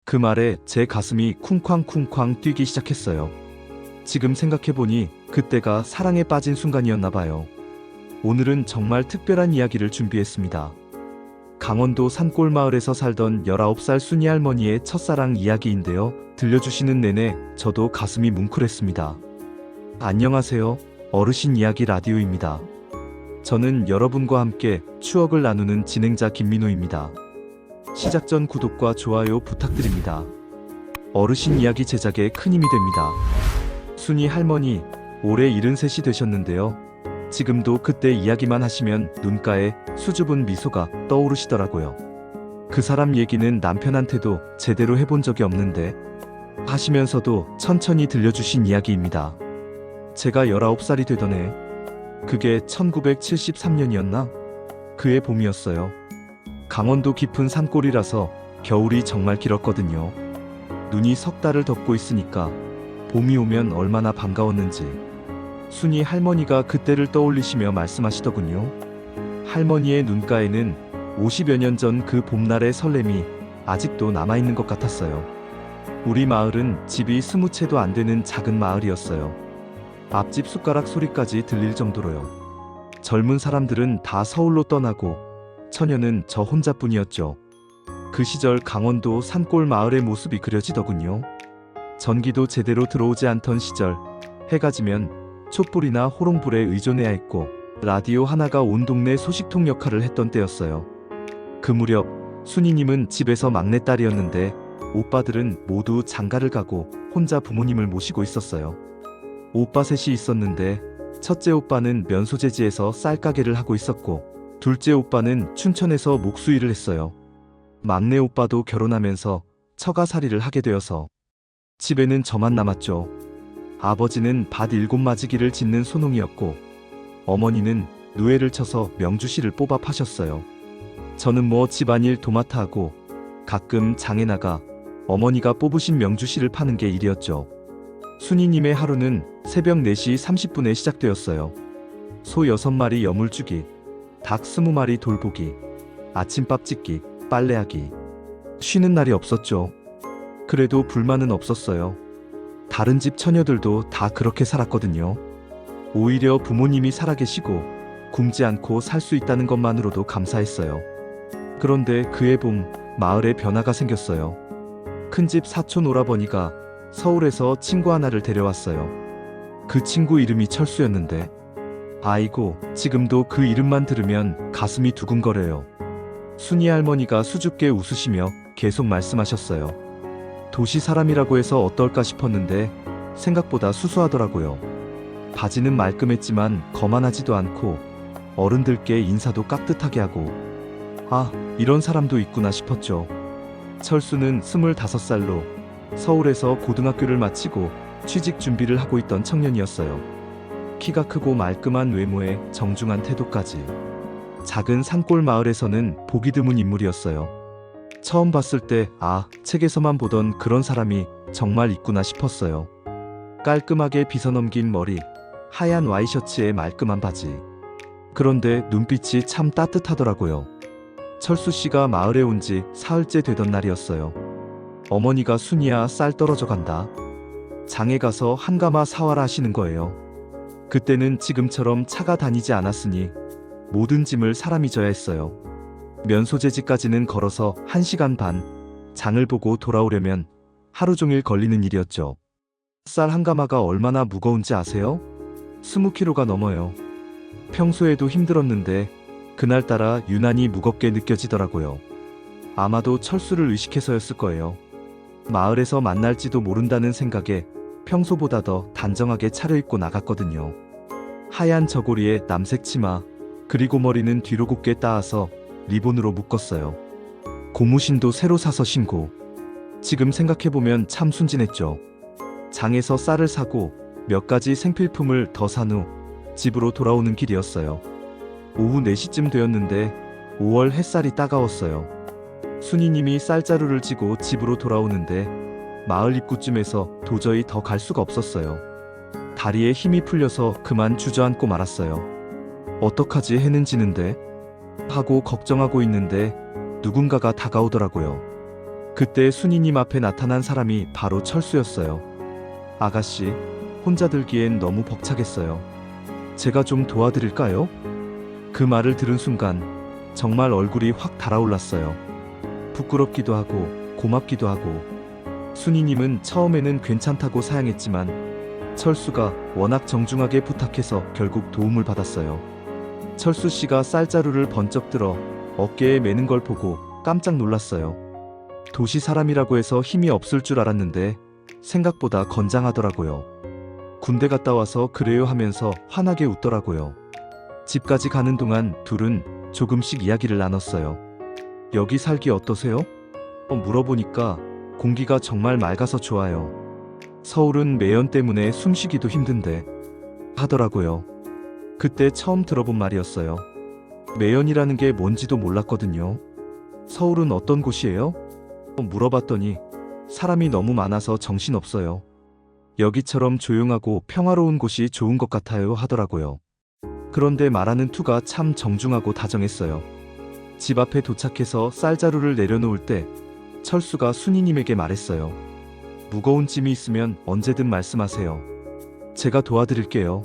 그 말에 제 가슴이 쿵쾅쿵쾅 뛰기 시작했어요. 지금 생각해보니 그때가 사랑에 빠진 순간이었나 봐요. 오늘은 정말 특별한 이야기를 준비했습니다. 강원도 산골 마을에서 살던 19살 순이 할머니의 첫사랑 이야기인데요. 들려주시는 내내 저도 가슴이 뭉클했습니다. 안녕하세요. 어르신 이야기 라디오입니다. 저는 여러분과 함께 추억을 나누는 진행자 김민호입니다. 시작 전 구독과 좋아요 부탁드립니다. 어르신 이야기 제작에 큰 힘이 됩니다. 순이 할머니, 올해 73이 되셨는데요. 지금도 그때 이야기만 하시면 눈가에 수줍은 미소가 떠오르시더라고요. 그 사람 얘기는 남편한테도 제대로 해본 적이 없는데 하시면서도 천천히 들려주신 이야기입니다. 제가 19살이 되던 해, 그게 1973년이었나? 그해 봄이었어요. 강원도 깊은 산골이라서 겨울이 정말 길었거든요. 눈이 석 달을 덮고 있으니까 봄이 오면 얼마나 반가웠는지 순이 할머니가 그때를 떠올리시며 말씀하시더군요. 할머니의 눈가에는 50여 년 전 그 봄날의 설렘이 아직도 남아있는 것 같았어요. 우리 마을은 집이 20채도 안 되는 작은 마을이었어요. 앞집 숟가락 소리까지 들릴 정도로요. 젊은 사람들은 다 서울로 떠나고 처녀는 저 혼자뿐이었죠. 그 시절 강원도 산골 마을의 모습이 그려지더군요. 전기도 제대로 들어오지 않던 시절, 해가 지면 촛불이나 호롱불에 의존해야 했고 라디오 하나가 온 동네 소식통 역할을 했던 때였어요. 그 무렵 순이님은 집에서 막내딸이었는데 오빠들은 모두 장가를 가고 혼자 부모님을 모시고 있었어요. 오빠 셋이 있었는데 첫째 오빠는 면소재지에서 쌀가게를 하고 있었고 둘째 오빠는 춘천에서 목수일을 했어요. 막내 오빠도 결혼하면서 처가살이를 하게 되어서 집에는 저만 남았죠. 아버지는 밭 7마지기를 짓는 소농이었고 어머니는 누에를 쳐서 명주실을 뽑아 파셨어요. 저는 뭐 집안일 도맡아 하고 가끔 장에 나가 어머니가 뽑으신 명주실을 파는 게 일이었죠. 순이님의 하루는 새벽 4시 30분에 시작되었어요. 소 6마리 여물주기, 닭 20마리 돌보기, 아침밥 짓기, 빨래하기. 쉬는 날이 없었죠. 그래도 불만은 없었어요. 다른 집 처녀들도 다 그렇게 살았거든요. 오히려 부모님이 살아계시고 굶지 않고 살 수 있다는 것만으로도 감사했어요. 그런데 그해 봄 마을에 변화가 생겼어요. 큰집 사촌 오라버니가 서울에서 친구 하나를 데려왔어요. 그 친구 이름이 철수였는데 아이고, 지금도 그 이름만 들으면 가슴이 두근거려요. 순이 할머니가 수줍게 웃으시며 계속 말씀하셨어요. 도시 사람이라고 해서 어떨까 싶었는데 생각보다 수수하더라고요. 바지는 말끔했지만 거만하지도 않고 어른들께 인사도 깍듯하게 하고 아, 이런 사람도 있구나 싶었죠. 철수는 25살로 서울에서 고등학교를 마치고 취직 준비를 하고 있던 청년이었어요. 키가 크고 말끔한 외모에 정중한 태도까지. 작은 산골 마을에서는 보기 드문 인물이었어요. 처음 봤을 때 책에서만 보던 그런 사람이 정말 있구나 싶었어요. 깔끔하게 빗어넘긴 머리, 하얀 와이셔츠에 말끔한 바지. 그런데 눈빛이 참 따뜻하더라고요. 철수 씨가 마을에 온 지 사흘째 되던 날이었어요. 어머니가 순이야 쌀 떨어져 간다. 장에 가서 한 가마 사와라 하시는 거예요. 그때는 지금처럼 차가 다니지 않았으니 모든 짐을 사람이 져야 했어요. 면소재지까지는 걸어서 1시간 반, 장을 보고 돌아오려면 하루 종일 걸리는 일이었죠. 쌀 한 가마가 얼마나 무거운지 아세요? 20kg가 넘어요. 평소에도 힘들었는데 그날따라 유난히 무겁게 느껴지더라고요. 아마도 철수를 의식해서였을 거예요. 마을에서 만날지도 모른다는 생각에 평소보다 더 단정하게 차려입고 나갔거든요. 하얀 저고리에 남색 치마, 그리고 머리는 뒤로 곱게 따아서 리본으로 묶었어요. 고무신도 새로 사서 신고. 지금 생각해보면 참 순진했죠. 장에서 쌀을 사고 몇 가지 생필품을 더 산 후 집으로 돌아오는 길이었어요. 오후 4시쯤 되었는데 5월 햇살이 따가웠어요. 순이님이 쌀자루를 쥐고 집으로 돌아오는데 마을 입구쯤에서 도저히 더 갈 수가 없었어요. 다리에 힘이 풀려서 그만 주저앉고 말았어요. 어떡하지 해는 지는데 하고 걱정하고 있는데 누군가가 다가오더라고요. 그때 순이님 앞에 나타난 사람이 바로 철수였어요. 아가씨, 혼자 들기엔 너무 벅차겠어요. 제가 좀 도와드릴까요? 그 말을 들은 순간 정말 얼굴이 확 달아올랐어요. 부끄럽기도 하고 고맙기도 하고. 순이님은 처음에는 괜찮다고 사양했지만 철수가 워낙 정중하게 부탁해서 결국 도움을 받았어요. 철수 씨가 쌀자루를 번쩍 들어 어깨에 매는 걸 보고 깜짝 놀랐어요. 도시 사람이라고 해서 힘이 없을 줄 알았는데 생각보다 건장하더라고요. 군대 갔다 와서 그래요 하면서 환하게 웃더라고요. 집까지 가는 동안 둘은 조금씩 이야기를 나눴어요. 여기 살기 어떠세요? 물어보니까 공기가 정말 맑아서 좋아요. 서울은 매연 때문에 숨쉬기도 힘든데 하더라고요. 그때 처음 들어본 말이었어요. 매연이라는 게 뭔지도 몰랐거든요. 서울은 어떤 곳이에요? 물어봤더니 사람이 너무 많아서 정신없어요. 여기처럼 조용하고 평화로운 곳이 좋은 것 같아요 하더라고요. 그런데 말하는 투가 참 정중하고 다정했어요. 집 앞에 도착해서 쌀자루를 내려놓을 때 철수가 순이님에게 말했어요. 무거운 짐이 있으면 언제든 말씀하세요. 제가 도와드릴게요.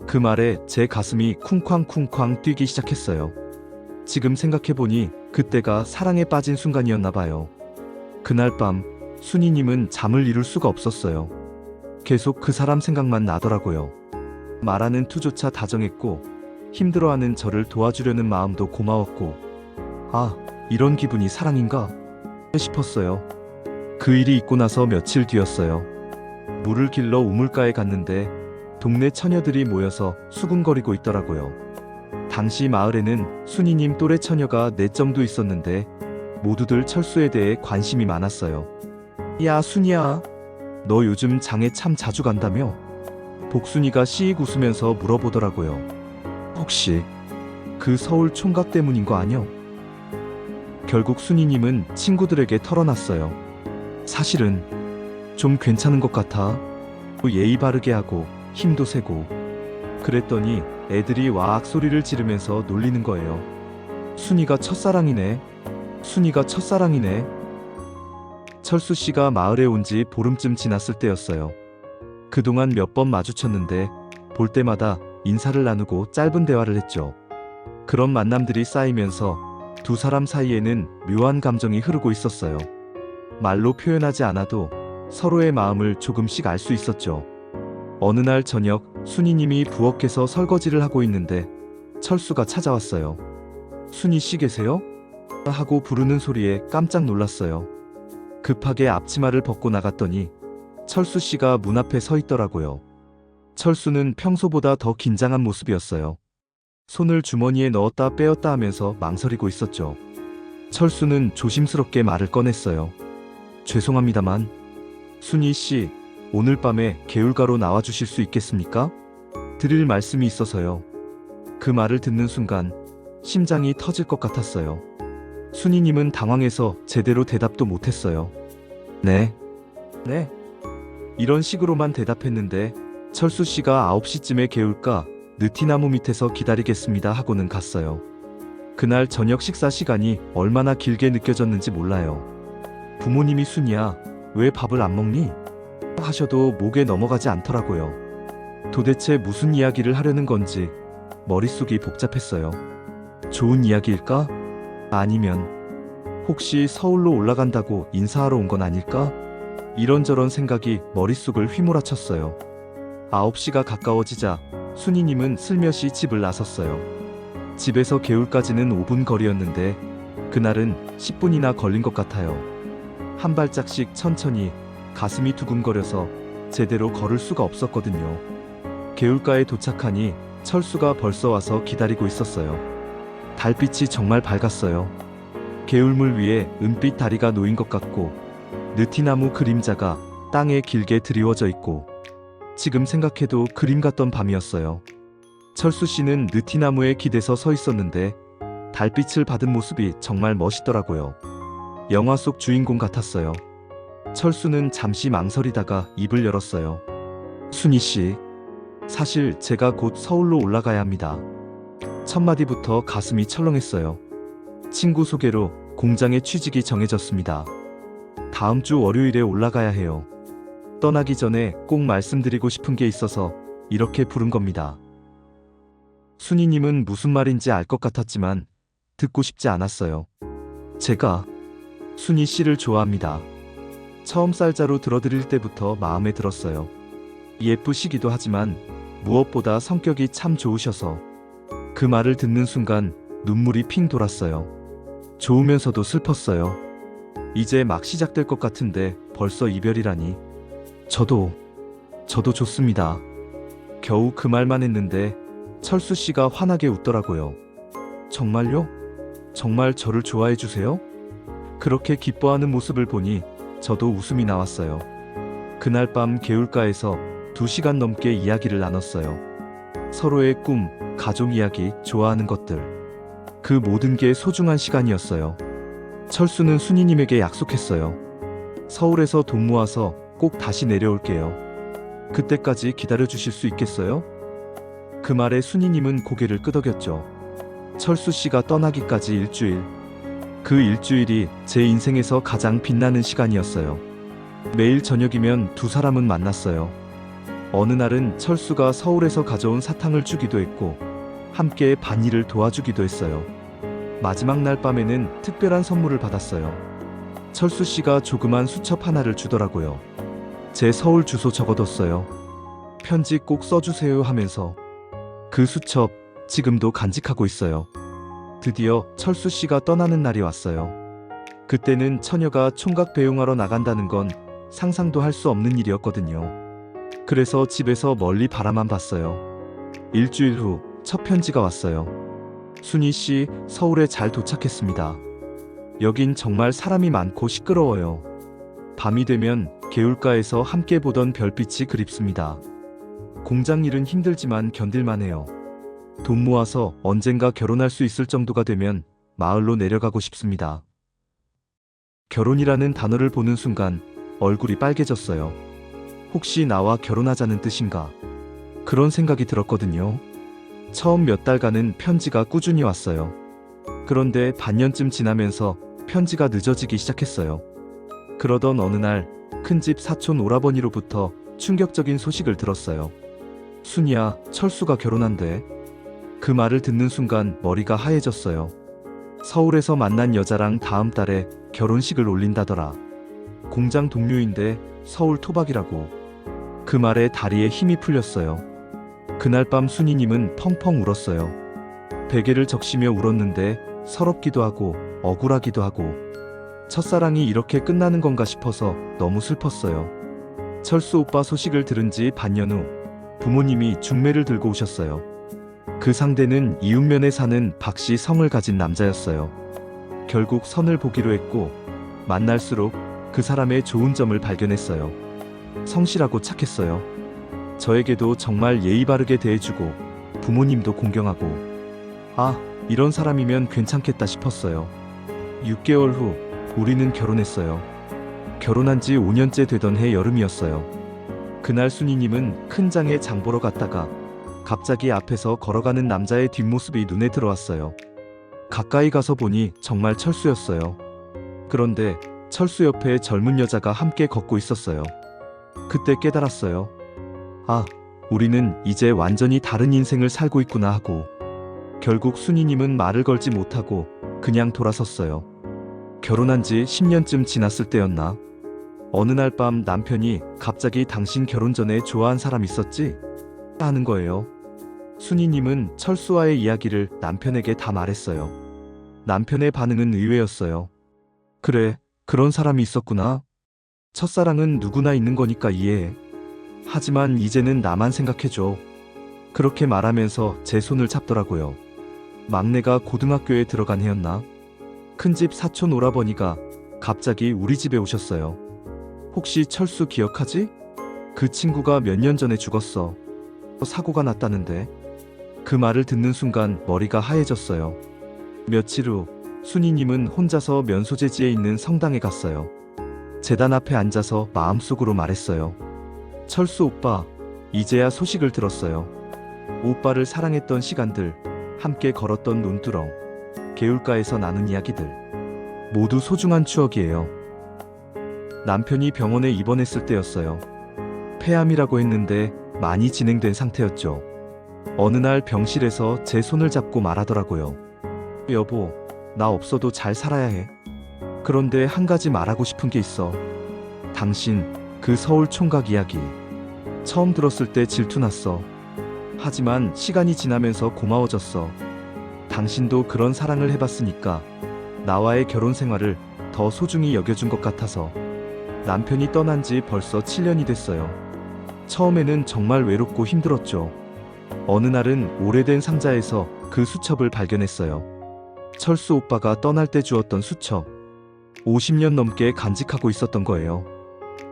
그 말에 제 가슴이 쿵쾅쿵쾅 뛰기 시작했어요. 지금 생각해보니 그때가 사랑에 빠진 순간이었나 봐요. 그날 밤 순이님은 잠을 이룰 수가 없었어요. 계속 그 사람 생각만 나더라고요. 말하는 투조차 다정했고 힘들어하는 저를 도와주려는 마음도 고마웠고, 아, 이런 기분이 사랑인가 싶었어요. 그 일이 있고 나서 며칠 뒤였어요. 물을 길러 우물가에 갔는데 동네 처녀들이 모여서 수군거리고 있더라고요. 당시 마을에는 순이님 또래 처녀가 4정도 있었는데 모두들 철수에 대해 관심이 많았어요. 야, 순이야, 너 요즘 장에 참 자주 간다며? 복순이가 씩 웃으면서 물어보더라고요. 혹시 그 서울 총각 때문인 거 아뇨? 결국 순이님은 친구들에게 털어놨어요. 사실은 좀 괜찮은 것 같아. 예의 바르게 하고 힘도 세고. 그랬더니 애들이 와악 소리를 지르면서 놀리는 거예요. 순이가 첫사랑이네. 순이가 첫사랑이네. 철수 씨가 마을에 온 지 보름쯤 지났을 때였어요. 그동안 몇 번 마주쳤는데 볼 때마다 인사를 나누고 짧은 대화를 했죠. 그런 만남들이 쌓이면서 두 사람 사이에는 묘한 감정이 흐르고 있었어요. 말로 표현하지 않아도 서로의 마음을 조금씩 알 수 있었죠. 어느 날 저녁 순이님이 부엌에서 설거지를 하고 있는데 철수가 찾아왔어요. 순이 씨 계세요? 하고 부르는 소리에 깜짝 놀랐어요. 급하게 앞치마를 벗고 나갔더니 철수 씨가 문 앞에 서 있더라고요. 철수는 평소보다 더 긴장한 모습이었어요. 손을 주머니에 넣었다 빼었다 하면서 망설이고 있었죠. 철수는 조심스럽게 말을 꺼냈어요. 죄송합니다만 순이 씨, 오늘 밤에 개울가로 나와주실 수 있겠습니까? 드릴 말씀이 있어서요. 그 말을 듣는 순간 심장이 터질 것 같았어요. 순이님은 당황해서 제대로 대답도 못했어요. 네. 이런 식으로만 대답했는데 철수 씨가 9시쯤에 개울가 느티나무 밑에서 기다리겠습니다 하고는 갔어요. 그날 저녁 식사 시간이 얼마나 길게 느껴졌는지 몰라요. 부모님이 순이야, 왜 밥을 안 먹니? 하셔도 목에 넘어가지 않더라고요. 도대체 무슨 이야기를 하려는 건지 머릿속이 복잡했어요. 좋은 이야기일까? 아니면 혹시 서울로 올라간다고 인사하러 온 건 아닐까? 이런저런 생각이 머릿속을 휘몰아쳤어요. 9시가 가까워지자 순이님은 슬며시 집을 나섰어요. 집에서 개울까지는 5분 거리였는데 그날은 10분이나 걸린 것 같아요. 한 발짝씩 천천히 가슴이 두근거려서 제대로 걸을 수가 없었거든요. 개울가에 도착하니 철수가 벌써 와서 기다리고 있었어요. 달빛이 정말 밝았어요. 개울물 위에 은빛 다리가 놓인 것 같고 느티나무 그림자가 땅에 길게 드리워져 있고 지금 생각해도 그림 같던 밤이었어요. 철수 씨는 느티나무에 기대서 서 있었는데 달빛을 받은 모습이 정말 멋있더라고요. 영화 속 주인공 같았어요. 철수는 잠시 망설이다가 입을 열었어요. 순이 씨, 사실 제가 곧 서울로 올라가야 합니다. 첫 마디부터 가슴이 철렁했어요. 친구 소개로 공장에 취직이 정해졌습니다. 다음 주 월요일에 올라가야 해요. 떠나기 전에 꼭 말씀드리고 싶은 게 있어서 이렇게 부른 겁니다. 순이님은 무슨 말인지 알 것 같았지만 듣고 싶지 않았어요. 제가 순이 씨를 좋아합니다. 처음 쌀자루 들어드릴 때부터 마음에 들었어요. 예쁘시기도 하지만 무엇보다 성격이 참 좋으셔서 그 말을 듣는 순간 눈물이 핑 돌았어요. 좋으면서도 슬펐어요. 이제 막 시작될 것 같은데 벌써 이별이라니. 저도 좋습니다. 겨우 그 말만 했는데 철수 씨가 환하게 웃더라고요. 정말요? 정말 저를 좋아해 주세요? 그렇게 기뻐하는 모습을 보니 저도 웃음이 나왔어요. 그날 밤 개울가에서 2시간 넘게 이야기를 나눴어요. 서로의 꿈, 가족 이야기, 좋아하는 것들. 그 모든 게 소중한 시간이었어요. 철수는 순이님에게 약속했어요. 서울에서 돈 모아서 꼭 다시 내려올게요. 그때까지 기다려주실 수 있겠어요? 그 말에 순이님은 고개를 끄덕였죠. 철수 씨가 떠나기까지 일주일. 그 일주일이 제 인생에서 가장 빛나는 시간이었어요. 매일 저녁이면 두 사람은 만났어요. 어느 날은 철수가 서울에서 가져온 사탕을 주기도 했고 함께 밭일을 도와주기도 했어요. 마지막 날 밤에는 특별한 선물을 받았어요. 철수 씨가 조그만 수첩 하나를 주더라고요. 제 서울 주소 적어뒀어요. 편지 꼭 써주세요 하면서. 그 수첩 지금도 간직하고 있어요. 드디어 철수 씨가 떠나는 날이 왔어요. 그때는 처녀가 총각 배웅하러 나간다는 건 상상도 할 수 없는 일이었거든요. 그래서 집에서 멀리 바라만 봤어요. 일주일 후 첫 편지가 왔어요. 순이 씨, 서울에 잘 도착했습니다. 여긴 정말 사람이 많고 시끄러워요. 밤이 되면 개울가에서 함께 보던 별빛이 그립습니다. 공장 일은 힘들지만 견딜만해요. 돈 모아서 언젠가 결혼할 수 있을 정도가 되면 마을로 내려가고 싶습니다. 결혼이라는 단어를 보는 순간 얼굴이 빨개졌어요. 혹시 나와 결혼하자는 뜻인가? 그런 생각이 들었거든요. 처음 몇 달간은 편지가 꾸준히 왔어요. 그런데 반년쯤 지나면서 편지가 늦어지기 시작했어요. 그러던 어느 날 큰집 사촌 오라버니로부터 충격적인 소식을 들었어요. 순이야, 철수가 결혼한대. 그 말을 듣는 순간 머리가 하얘졌어요. 서울에서 만난 여자랑 다음 달에 결혼식을 올린다더라. 공장 동료인데 서울 토박이라고. 그 말에 다리에 힘이 풀렸어요. 그날 밤 순이님은 펑펑 울었어요. 베개를 적시며 울었는데 서럽기도 하고 억울하기도 하고 첫사랑이 이렇게 끝나는 건가 싶어서 너무 슬펐어요. 철수 오빠 소식을 들은 지 반년 후 부모님이 중매를 들고 오셨어요. 그 상대는 이웃면에 사는 박씨 성을 가진 남자였어요. 결국 선을 보기로 했고 만날수록 그 사람의 좋은 점을 발견했어요. 성실하고 착했어요. 저에게도 정말 예의 바르게 대해주고 부모님도 공경하고 아, 이런 사람이면 괜찮겠다 싶었어요. 6개월 후 우리는 결혼했어요. 결혼한 지 5년째 되던 해 여름이었어요. 그날 순이님은 큰 장에 장 보러 갔다가 갑자기 앞에서 걸어가는 남자의 뒷모습이 눈에 들어왔어요. 가까이 가서 보니 정말 철수였어요. 그런데 철수 옆에 젊은 여자가 함께 걷고 있었어요. 그때 깨달았어요. 아, 우리는 이제 완전히 다른 인생을 살고 있구나 하고. 결국 순이님은 말을 걸지 못하고 그냥 돌아섰어요. 결혼한 지 10년쯤 지났을 때였나? 어느 날 밤 남편이 갑자기 당신 결혼 전에 좋아한 사람 있었지? 하는 거예요. 순이님은 철수와의 이야기를 남편에게 다 말했어요. 남편의 반응은 의외였어요. 그래, 그런 사람이 있었구나. 첫사랑은 누구나 있는 거니까 이해해. 하지만 이제는 나만 생각해줘. 그렇게 말하면서 제 손을 잡더라고요. 막내가 고등학교에 들어간 해였나? 큰집 사촌 오라버니가 갑자기 우리 집에 오셨어요. 혹시 철수 기억하지? 그 친구가 몇 년 전에 죽었어. 사고가 났다는데. 그 말을 듣는 순간 머리가 하얘졌어요. 며칠 후 순이님은 혼자서 면소재지에 있는 성당에 갔어요. 제단 앞에 앉아서 마음속으로 말했어요. 철수 오빠, 이제야 소식을 들었어요. 오빠를 사랑했던 시간들, 함께 걸었던 논두렁, 개울가에서 나눈 이야기들 모두 소중한 추억이에요. 남편이 병원에 입원했을 때였어요. 폐암이라고 했는데 많이 진행된 상태였죠. 어느 날 병실에서 제 손을 잡고 말하더라고요. 여보, 나 없어도 잘 살아야 해. 그런데 한 가지 말하고 싶은 게 있어. 당신, 그 서울 총각 이야기. 처음 들었을 때 질투났어. 하지만 시간이 지나면서 고마워졌어. 당신도 그런 사랑을 해봤으니까 나와의 결혼 생활을 더 소중히 여겨준 것 같아서. 남편이 떠난 지 벌써 7년이 됐어요. 처음에는 정말 외롭고 힘들었죠. 어느 날은 오래된 상자에서 그 수첩을 발견했어요. 철수 오빠가 떠날 때 주었던 수첩. 50년 넘게 간직하고 있었던 거예요.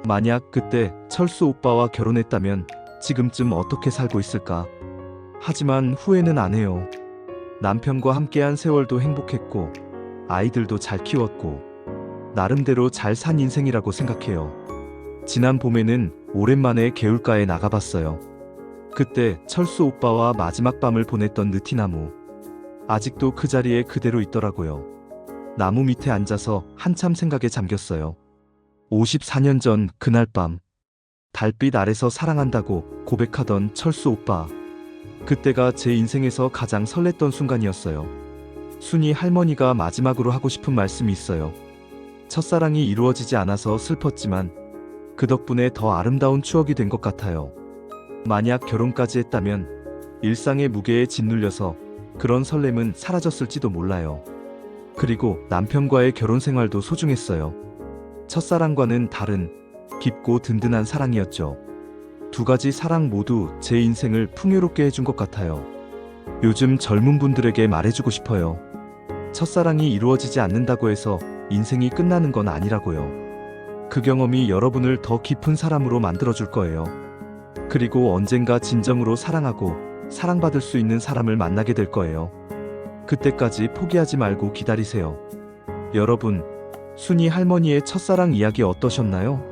만약 그때 철수 오빠와 결혼했다면 지금쯤 어떻게 살고 있을까? 하지만 후회는 안 해요. 남편과 함께한 세월도 행복했고, 아이들도 잘 키웠고, 나름대로 잘 산 인생이라고 생각해요. 지난 봄에는 오랜만에 개울가에 나가봤어요. 그때 철수 오빠와 마지막 밤을 보냈던 느티나무. 아직도 그 자리에 그대로 있더라고요. 나무 밑에 앉아서 한참 생각에 잠겼어요. 54년 전 그날 밤, 달빛 아래서 사랑한다고 고백하던 철수 오빠. 그때가 제 인생에서 가장 설렜던 순간이었어요. 순이 할머니가 마지막으로 하고 싶은 말씀이 있어요. 첫사랑이 이루어지지 않아서 슬펐지만 그 덕분에 더 아름다운 추억이 된 것 같아요. 만약 결혼까지 했다면 일상의 무게에 짓눌려서 그런 설렘은 사라졌을지도 몰라요. 그리고 남편과의 결혼 생활도 소중했어요. 첫사랑과는 다른 깊고 든든한 사랑이었죠. 두 가지 사랑 모두 제 인생을 풍요롭게 해준 것 같아요. 요즘 젊은 분들에게 말해주고 싶어요. 첫사랑이 이루어지지 않는다고 해서 인생이 끝나는 건 아니라고요. 그 경험이 여러분을 더 깊은 사람으로 만들어줄 거예요. 그리고 언젠가 진정으로 사랑하고 사랑받을 수 있는 사람을 만나게 될 거예요. 그때까지 포기하지 말고 기다리세요. 여러분, 순이 할머니의 첫사랑 이야기 어떠셨나요?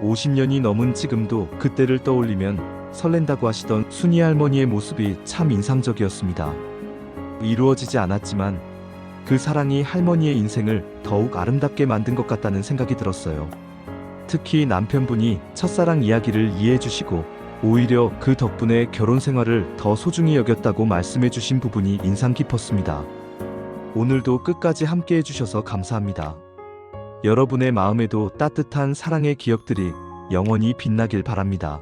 50년이 넘은 지금도 그때를 떠올리면 설렌다고 하시던 순이 할머니의 모습이 참 인상적이었습니다. 이루어지지 않았지만 그 사랑이 할머니의 인생을 더욱 아름답게 만든 것 같다는 생각이 들었어요. 특히 남편분이 첫사랑 이야기를 이해해 주시고 오히려 그 덕분에 결혼 생활을 더 소중히 여겼다고 말씀해 주신 부분이 인상 깊었습니다. 오늘도 끝까지 함께 해주셔서 감사합니다. 여러분의 마음에도 따뜻한 사랑의 기억들이 영원히 빛나길 바랍니다.